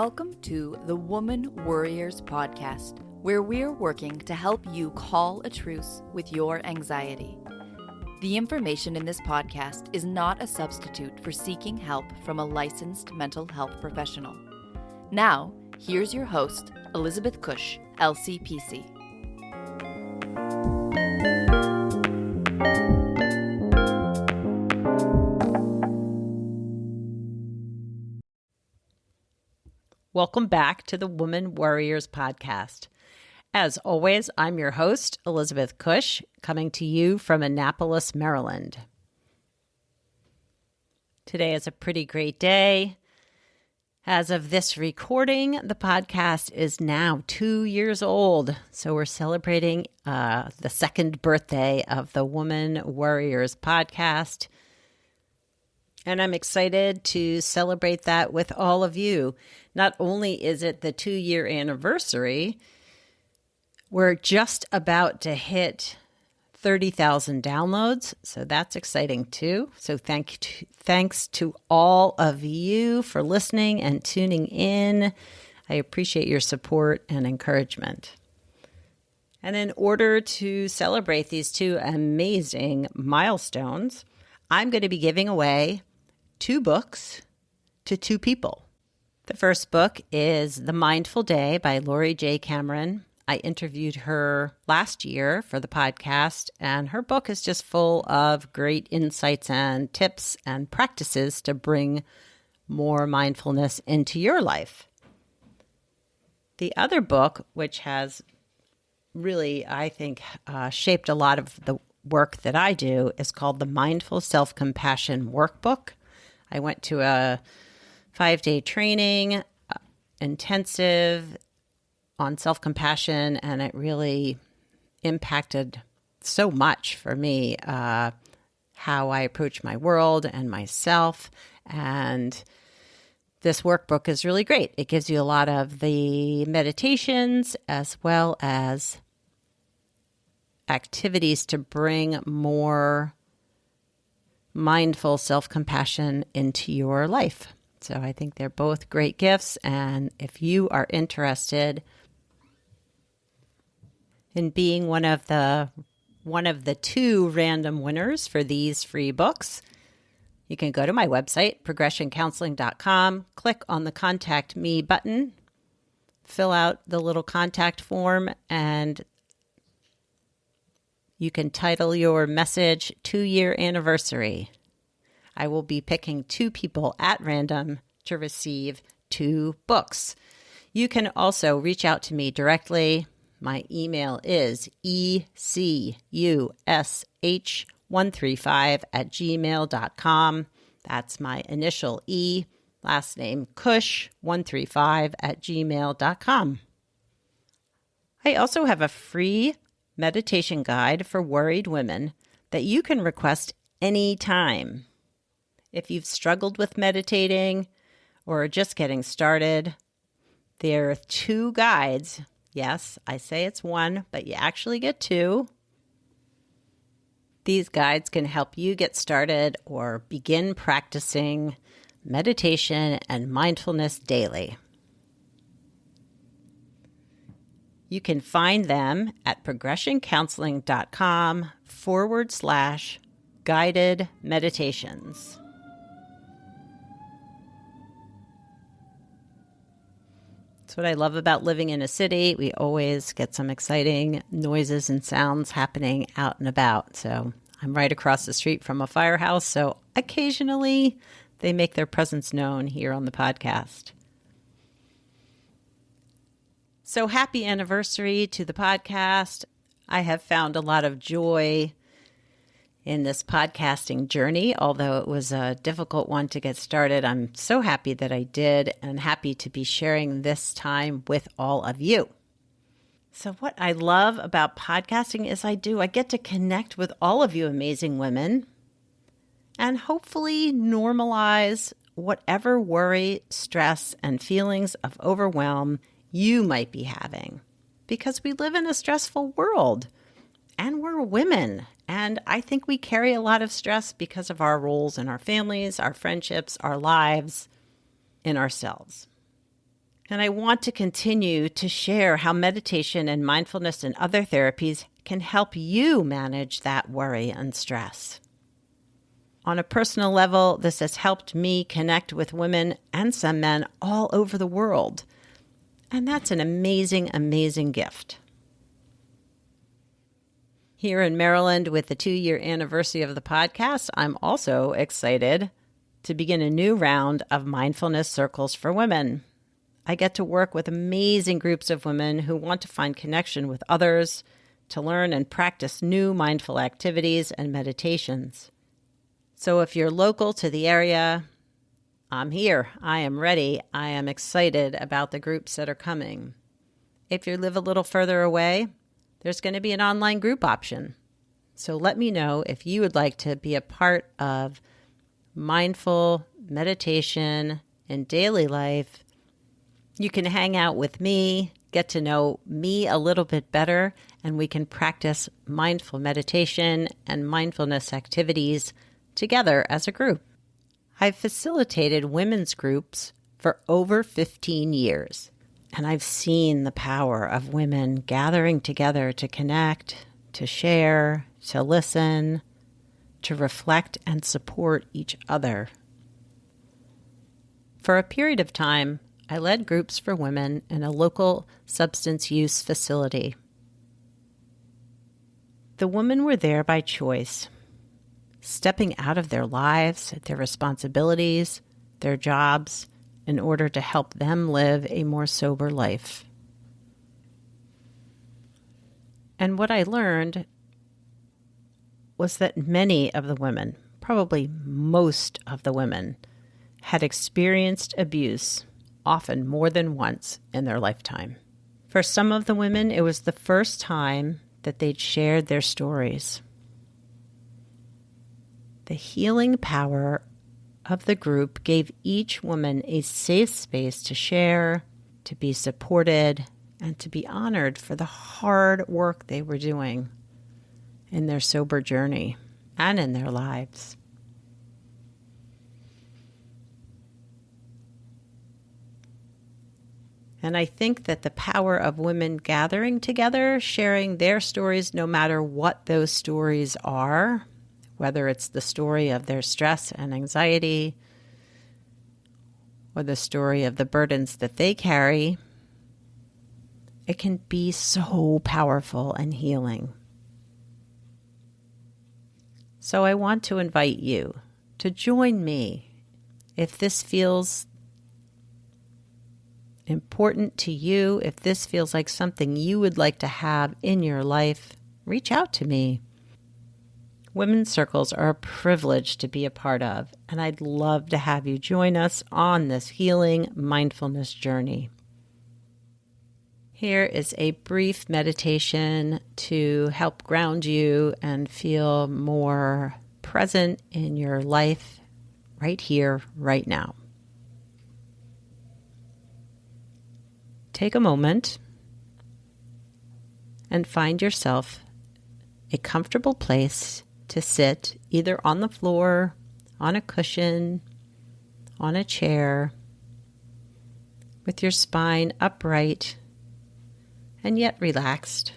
Welcome to the Woman Worriers podcast, where we're working to help you call a truce with your anxiety. The information in this podcast is not a substitute for seeking help from a licensed mental health professional. Now, here's your host, Elizabeth Cush, LCPC. Welcome back to the Woman Worriers podcast. As always, I'm your host, Elizabeth Cush, coming to you from Annapolis, Maryland. Today is a pretty great day. As of this recording, the podcast is now 2 years old. So we're celebrating the second birthday of the Woman Worriers podcast. And I'm excited to celebrate that with all of you. Not only is it the 2-year anniversary, we're just about to hit 30,000 downloads. So that's exciting too. So thanks to all of you for listening and tuning in. I appreciate your support and encouragement. And in order to celebrate these two amazing milestones, I'm going to be giving away 2 books to 2 people. The first book is The Mindful Day by Lori J. Cameron. I interviewed her last year for the podcast, and her book is just full of great insights and tips and practices to bring more mindfulness into your life. The other book, which has really, I think, shaped a lot of the work that I do, is called The Mindful Self-Compassion Workbook. I went to a 5-day training, intensive on self-compassion, and it really impacted so much for me, how I approach my world and myself. And this workbook is really great. It gives you a lot of the meditations as well as activities to bring more mindful self-compassion into your life. So I think they're both great gifts. And if you are interested in being one of the 2 random winners for these free books, you can go to my website, progressioncounseling.com, click on the Contact Me button, fill out the little contact form, and you can title your message 2-year anniversary. I will be picking 2 people at random to receive 2 books. You can also reach out to me directly. My email is ecush135@gmail.com. That's my initial E, last name Cush135@gmail.com. I also have a free meditation guide for worried women that you can request anytime. If you've struggled with meditating or are just getting started, there are 2 guides. Yes, I say it's 1, but you actually get 2. These guides can help you get started or begin practicing meditation and mindfulness daily. You can find them at progressioncounseling.com/guided meditations. That's what I love about living in a city. We always get some exciting noises and sounds happening out and about. So I'm right across the street from a firehouse, so occasionally they make their presence known here on the podcast. So happy anniversary to the podcast. I have found a lot of joy in this podcasting journey, although it was a difficult one to get started. I'm so happy that I did and happy to be sharing this time with all of you. So what I love about podcasting is I get to connect with all of you amazing women and hopefully normalize whatever worry, stress, and feelings of overwhelm you might be having, because we live in a stressful world and we're women. And I think we carry a lot of stress because of our roles in our families, our friendships, our lives, in ourselves. And I want to continue to share how meditation and mindfulness and other therapies can help you manage that worry and stress. On a personal level, this has helped me connect with women and some men all over the world. And that's an amazing, amazing gift. Here in Maryland, with the 2-year anniversary of the podcast, I'm also excited to begin a new round of mindfulness circles for women. I get to work with amazing groups of women who want to find connection with others, to learn and practice new mindful activities and meditations. So if you're local to the area, I'm here. I am ready. I am excited about the groups that are coming. If you live a little further away, there's going to be an online group option. So let me know if you would like to be a part of mindful meditation in daily life. You can hang out with me, get to know me a little bit better, and we can practice mindful meditation and mindfulness activities together as a group. I've facilitated women's groups for over 15 years. And I've seen the power of women gathering together to connect, to share, to listen, to reflect and support each other. For a period of time, I led groups for women in a local substance use facility. The women were there by choice, stepping out of their lives, their responsibilities, their jobs, in order to help them live a more sober life. And what I learned was that many of the women, probably most of the women, had experienced abuse, often more than once in their lifetime. For some of the women, it was the first time that they'd shared their stories. The healing power of the group gave each woman a safe space to share, to be supported, and to be honored for the hard work they were doing in their sober journey and in their lives. And I think that the power of women gathering together, sharing their stories, no matter what those stories are, whether it's the story of their stress and anxiety or the story of the burdens that they carry, it can be so powerful and healing. So I want to invite you to join me. If this feels important to you, if this feels like something you would like to have in your life, reach out to me. Women's circles are a privilege to be a part of, and I'd love to have you join us on this healing mindfulness journey. Here is a brief meditation to help ground you and feel more present in your life right here, right now. Take a moment and find yourself a comfortable place to sit, either on the floor, on a cushion, on a chair, with your spine upright and yet relaxed.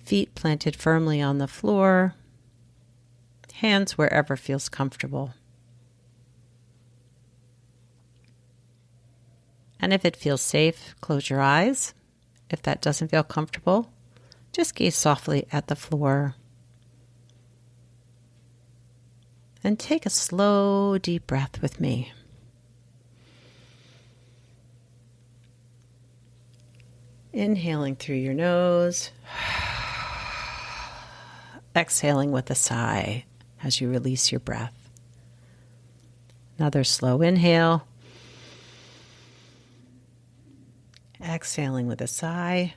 Feet planted firmly on the floor, hands wherever feels comfortable. And if it feels safe, close your eyes. If that doesn't feel comfortable, just gaze softly at the floor. And take a slow, deep breath with me. Inhaling through your nose. Exhaling with a sigh as you release your breath. Another slow inhale. Exhaling with a sigh.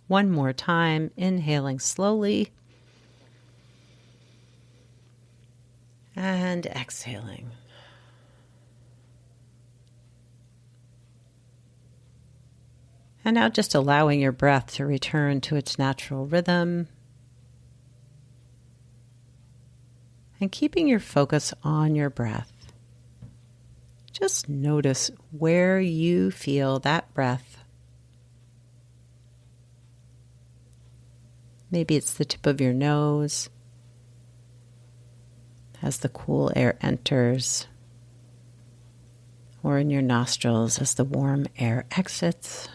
One more time, inhaling slowly and exhaling. And now just allowing your breath to return to its natural rhythm And keeping your focus on your breath, just notice where you feel that breath. Maybe it's the tip of your nose as the cool air enters, or in your nostrils as the warm air exits.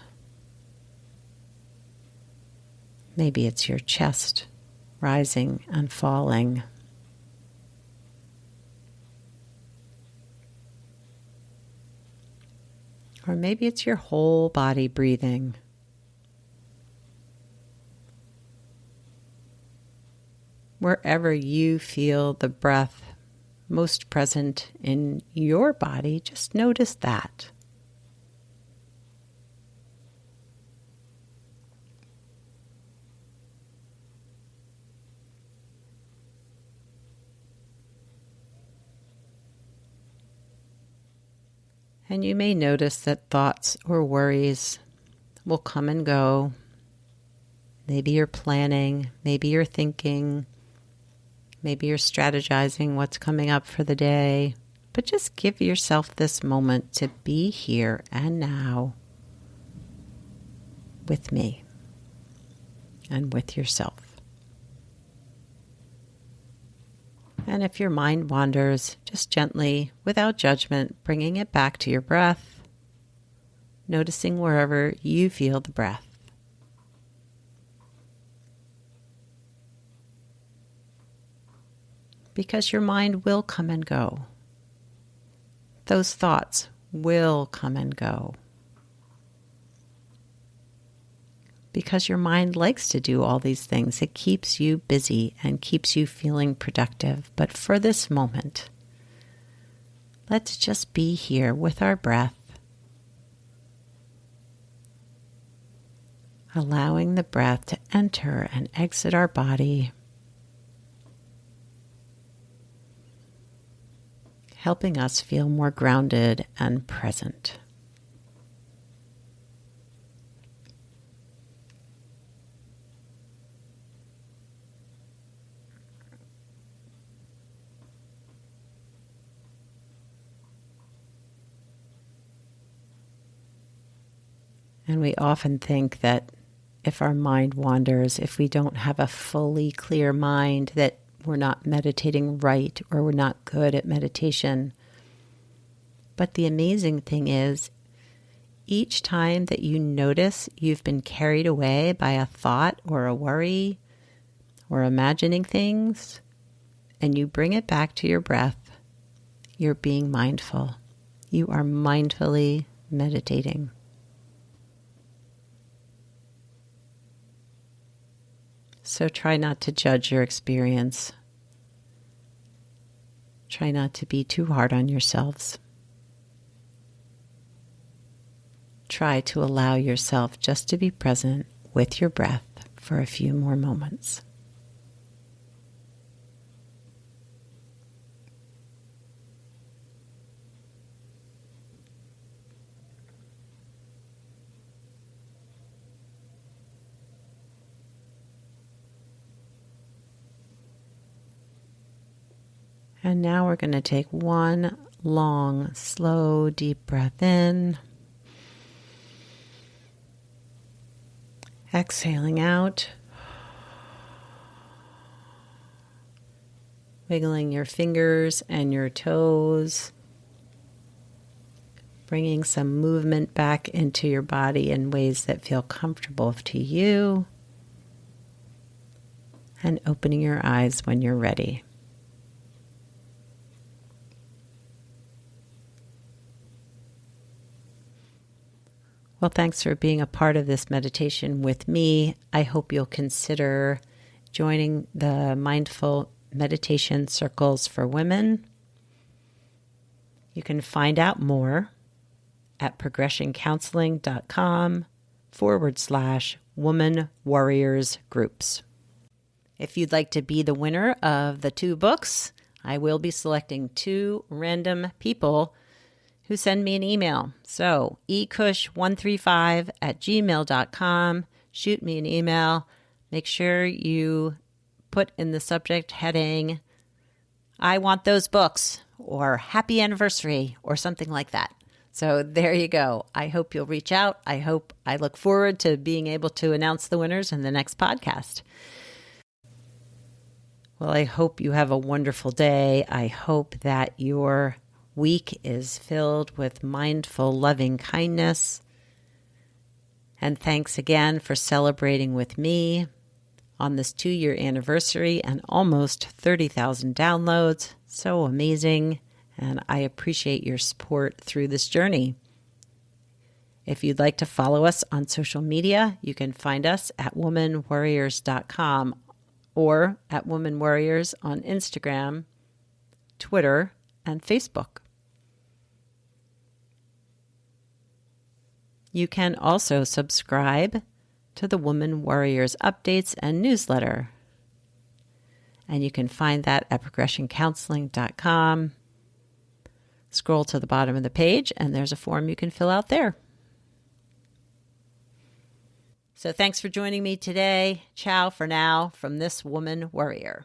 Maybe it's your chest rising and falling. Or maybe it's your whole body breathing. Wherever you feel the breath most present in your body, just notice that. And you may notice that thoughts or worries will come and go. Maybe you're planning, maybe you're thinking, maybe you're strategizing what's coming up for the day. But just give yourself this moment to be here and now with me and with yourself. And if your mind wanders, just gently, without judgment, bringing it back to your breath, noticing wherever you feel the breath. Because your mind will come and go. Those thoughts will come and go. Because your mind likes to do all these things. It keeps you busy and keeps you feeling productive. But for this moment, let's just be here with our breath, allowing the breath to enter and exit our body, helping us feel more grounded and present. And we often think that if our mind wanders, if we don't have a fully clear mind, that we're not meditating right or we're not good at meditation. But the amazing thing is, each time that you notice you've been carried away by a thought or a worry or imagining things, and you bring it back to your breath, you're being mindful. You are mindfully meditating. So try not to judge your experience. Try not to be too hard on yourselves. Try to allow yourself just to be present with your breath for a few more moments. And now we're going to take one long, slow, deep breath in. Exhaling out. Wiggling your fingers and your toes. Bringing some movement back into your body in ways that feel comfortable to you. And opening your eyes when you're ready. Well, thanks for being a part of this meditation with me. I hope you'll consider joining the Mindful Meditation Circles for Women. You can find out more at progressioncounseling.com/Woman Worriers groups. If you'd like to be the winner of the 2 books, I will be selecting 2 random people who send me an email. So ecush135@gmail.com. Shoot me an email. Make sure you put in the subject heading, I want those books, or happy anniversary, or something like that. So there you go. I hope you'll reach out. I look forward to being able to announce the winners in the next podcast. Well, I hope you have a wonderful day. I hope that your week is filled with mindful, loving kindness. And thanks again for celebrating with me on this 2-year anniversary and almost 30,000 downloads. So amazing. And I appreciate your support through this journey. If you'd like to follow us on social media, you can find us at womanwarriors.com or at Woman Warriors on Instagram, Twitter, and Facebook. You can also subscribe to the Woman Warriors updates and newsletter. And you can find that at progressioncounseling.com. Scroll to the bottom of the page, and there's a form you can fill out there. So thanks for joining me today. Ciao for now from this Woman Warrior.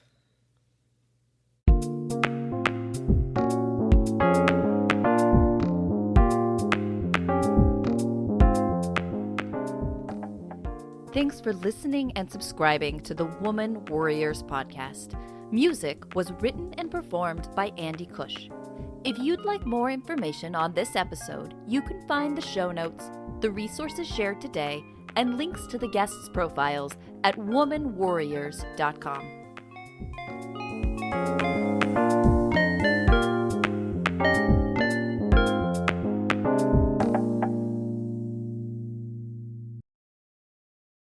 Thanks for listening and subscribing to the Woman Warriors podcast. Music was written and performed by Andy Cush. If you'd like more information on this episode, you can find the show notes, the resources shared today, and links to the guests' profiles at womanwarriors.com.